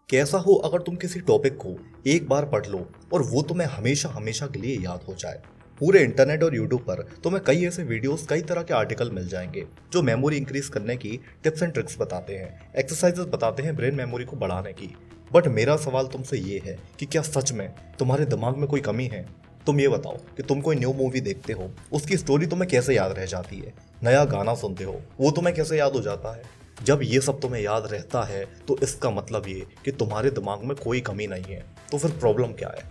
कैसा हो अगर तुम किसी टॉपिक को एक बार पढ़ लो और वो तुम्हें हमेशा हमेशा के लिए याद हो जाए। पूरे इंटरनेट और यूट्यूब पर तुम्हें कई ऐसे वीडियोस, कई तरह के आर्टिकल मिल जाएंगे जो मेमोरी इंक्रीज करने की टिप्स एंड ट्रिक्स बताते हैं, एक्सरसाइजेस बताते हैं ब्रेन मेमोरी को बढ़ाने की। बट मेरा सवाल तुमसे ये है कि क्या सच में तुम्हारे दिमाग में कोई कमी है? तुम ये बताओ कि तुम कोई न्यू मूवी देखते हो, उसकी स्टोरी तुम्हें कैसे याद रह जाती है? नया गाना सुनते हो, वो तुम्हें कैसे याद हो जाता है? जब ये सब तुम्हें याद रहता है तो इसका मतलब ये कि तुम्हारे दिमाग में कोई कमी नहीं है। तो फिर प्रॉब्लम क्या है?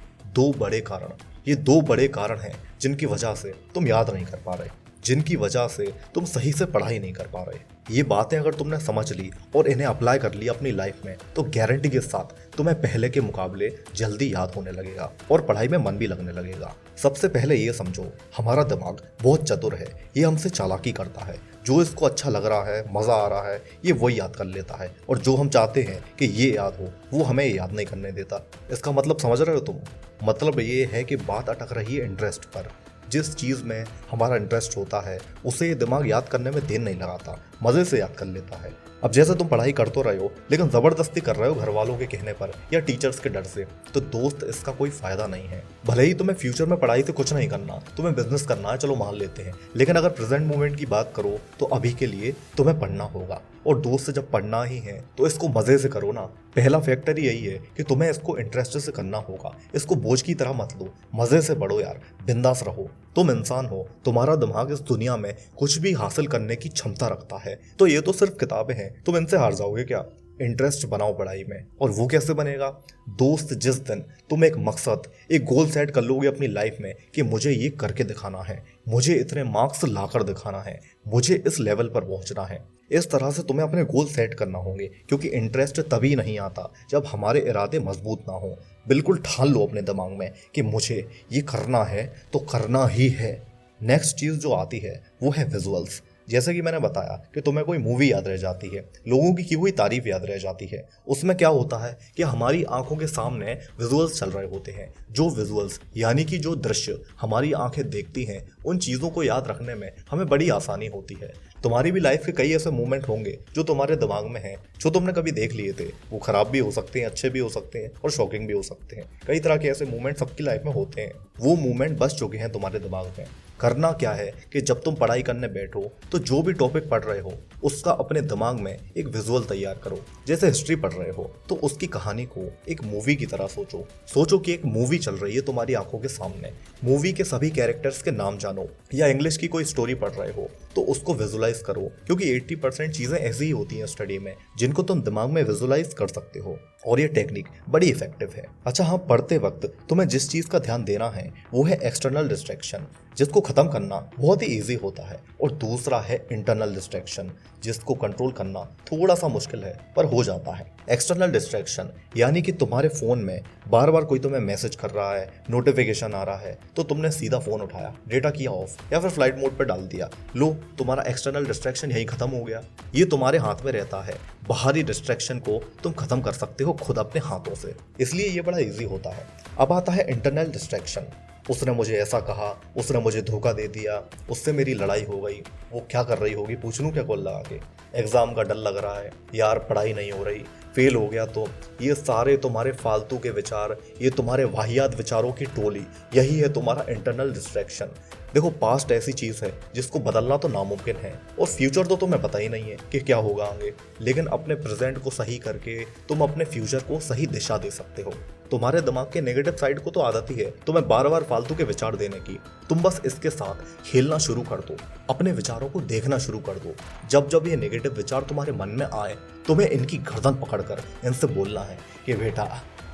ये दो बड़े कारण हैं जिनकी वजह से तुम याद नहीं कर पा रहे, जिनकी वजह से तुम सही से पढ़ाई नहीं कर पा रहे। ये बातें अगर तुमने समझ ली और इन्हें अप्लाई कर ली अपनी लाइफ में तो गारंटी के साथ तुम्हें पहले के मुकाबले जल्दी याद होने लगेगा और पढ़ाई में मन भी लगने लगेगा। सबसे पहले ये समझो, हमारा दिमाग बहुत चतुर है, ये हमसे चालाकी करता है। जो इसको अच्छा लग रहा है, मजा आ रहा है, ये वही याद कर लेता है, और जो हम चाहते हैं कि ये याद हो वो हमें याद नहीं करने देता। इसका मतलब समझ रहे हो तुम? मतलब ये है कि बात अटक रही है इंटरेस्ट पर। जिस चीज़ में हमारा इंटरेस्ट होता है उसे दिमाग याद करने में देर नहीं लगाता, मज़े से याद कर लेता है। अब जैसे तुम पढ़ाई कर तो रहे हो लेकिन ज़बरदस्ती कर रहे हो घर वालों के कहने पर या टीचर्स के डर से, तो दोस्त इसका कोई फ़ायदा नहीं है। भले ही तुम्हें फ्यूचर में पढ़ाई से कुछ नहीं करना, तुम्हें बिजनेस करना है, चलो मान लेते हैं, लेकिन अगर प्रेजेंट मोमेंट की बात करो तो अभी के लिए तुम्हें पढ़ना होगा। और दोस्त से जब पढ़ना ही है तो इसको मज़े से करो ना। पहला फैक्टर यही है कि तुम्हें इसको इंटरेस्ट से करना होगा। इसको बोझ की तरह मत लो, मज़े से पढ़ो यार, बिंदास रहो। तुम इंसान हो, तुम्हारा दिमाग इस दुनिया में कुछ भी हासिल करने की क्षमता रखता है। तो ये तो सिर्फ किताबें हैं, तुम इनसे हार जाओगे क्या? इंटरेस्ट बनाओ पढ़ाई में। और वो कैसे बनेगा दोस्त? जिस दिन तुम एक मकसद, एक गोल सेट कर लोगे अपनी लाइफ में कि मुझे ये करके दिखाना है, मुझे इतने मार्क्स लाकर दिखाना है, मुझे इस लेवल पर पहुंचना है, इस तरह से तुम्हें अपने गोल सेट करना होंगे। क्योंकि इंटरेस्ट तभी नहीं आता जब हमारे इरादे मजबूत ना हो। बिल्कुल ठान लो अपने दिमाग में कि मुझे ये करना है तो करना ही है। नेक्स्ट चीज़ जो आती है वो है विजुअल्स। जैसे कि मैंने बताया कि तुम्हें कोई मूवी याद रह जाती है, लोगों की हुई तारीफ याद रह जाती है। उसमें क्या होता है कि हमारी आंखों के सामने विजुअल्स चल रहे होते हैं। जो विजुअल्स यानी कि जो दृश्य हमारी आंखें देखती हैं, उन चीज़ों को याद रखने में हमें बड़ी आसानी होती है। तुम्हारी भी लाइफ के कई ऐसे मोमेंट होंगे जो तुम्हारे दिमाग में हैं, जो तुमने कभी देख लिए थे। वो खराब भी हो सकते हैं, अच्छे भी हो सकते हैं और शॉकिंग भी हो सकते हैं। कई तरह के ऐसे मोमेंट सबकी लाइफ में होते हैं। वो मोमेंट बच चुके हैं तुम्हारे दिमाग में। करना क्या है कि जब तुम पढ़ाई करने बैठो तो जो भी टॉपिक पढ़ रहे हो उसका अपने दिमाग में एक विजुअल तैयार करो। जैसे हिस्ट्री पढ़ रहे हो तो उसकी कहानी को एक मूवी की तरह सोचो कि एक मूवी चल रही है तुम्हारी आंखों के सामने। मूवी के सभी कैरेक्टर्स के नाम जानो, या इंग्लिश की कोई स्टोरी पढ़ रहे हो तो उसको विजुअलाइज करो। क्योंकि 80% चीज़ें ऐसी ही होती हैं स्टडी में जिनको तुम दिमाग में विजुअलाइज कर सकते हो, और ये टेक्निक बड़ी इफेक्टिव है। अच्छा हाँ, पढ़ते वक्त तुम्हें जिस चीज़ का ध्यान देना है वो है एक्सटर्नल डिस्ट्रैक्शन, जिसको ख़त्म करना बहुत ही ईजी होता है। और दूसरा है इंटरनल डिस्ट्रैक्शन, जिसको कंट्रोल करना थोड़ा सा मुश्किल है पर हो जाता है। एक्सटर्नल डिस्ट्रैक्शन यानी कि तुम्हारे फ़ोन में बार बार कोई तुम्हें मैसेज कर रहा है, नोटिफिकेशन आ रहा है, तो तुमने सीधा फ़ोन उठाया, डेटा किया ऑफ या फिर फ्लाइट मोड पर डाल दिया। लो, तुम्हारा एक्सटर्नल डिस्ट्रैक्शन यही ख़त्म हो गया। ये तुम्हारे हाथ में रहता है। बाहरी डिस्ट्रैक्शन को तुम ख़त्म कर सकते हो खुद अपने हाथों से, इसलिए ये बड़ा ईजी होता है। अब आता है इंटरनल डिस्ट्रैक्शन। उसने मुझे ऐसा कहा, उसने मुझे धोखा दे दिया, उससे मेरी लड़ाई हो गई, वो क्या कर रही होगी, पूछ लूँ क्या कॉल लगा के, एग्ज़ाम का डर लग रहा है, यार पढ़ाई नहीं हो रही, फेल हो गया तो। ये सारे तुम्हारे फालतू के विचार, ये तुम्हारे वाहियात विचारों की टोली, यही है तुम्हारा इंटरनल डिस्ट्रैक्शन। देखो, पास्ट ऐसी चीज़ है जिसको बदलना तो नामुमकिन है, और फ्यूचर तो तुम्हें पता ही नहीं है कि क्या होगा आगे। लेकिन अपने प्रेजेंट को सही करके तुम अपने फ्यूचर को सही दिशा दे सकते हो। तुम्हारे दिमाग के नेगेटिव साइड को तो आदत ही है तुम्हें बार बार फालतू के विचार देने की। तुम बस इसके साथ खेलना शुरू कर दो, अपने विचारों को देखना शुरू कर दो। जब जब ये नेगेटिव विचार तुम्हारे मन में आए, तुम्हें इनकी गर्दन पकड़कर इनसे बोलना है कि बेटा,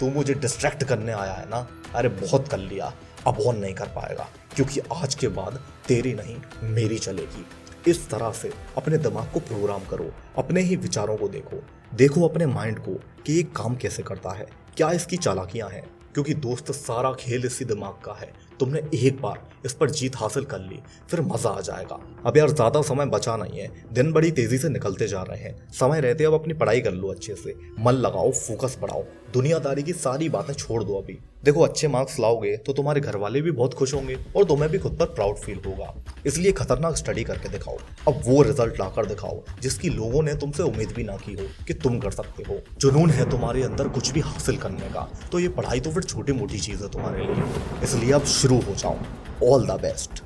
तू मुझे डिस्ट्रैक्ट करने आया है ना, अरे बहुत कर लिया, अब और नहीं कर पाएगा, क्योंकि आज के बाद तेरी नहीं मेरी चलेगी। इस तरह से अपने दिमाग को प्रोग्राम करो, अपने ही विचारों को देखो अपने माइंड को कि ये काम कैसे करता है, क्या इसकी चालाकियां हैं। क्योंकि दोस्त, सारा खेल इसी दिमाग का है। तुमने एक बार इस पर जीत हासिल कर ली, फिर मजा आ जाएगा। अब यार ज़्यादा समय बचा नहीं है, दिन बड़ी तेजी से निकलते जा रहे हैं। समय रहते अब अपनी पढ़ाई कर लो, अच्छे से मन लगाओ, फोकस बढ़ाओ, दुनियादारी की सारी बातें छोड़ दो अभी। देखो अच्छे मार्क्स लाओगे तो तुम्हारे घर वाले भी बहुत खुश होंगे और तुम्हें भी खुद पर प्राउड फील होगा। इसलिए खतरनाक स्टडी करके दिखाओ, अब वो रिजल्ट लाकर दिखाओ जिसकी लोगों ने तुमसे उम्मीद भी ना की हो कि तुम कर सकते हो। जुनून है तुम्हारे अंदर कुछ भी हासिल करने का, तो ये पढ़ाई तो फिर छोटी मोटी चीज है तुम्हारे लिए। इसलिए अब शुरू हो जाओ। All the best.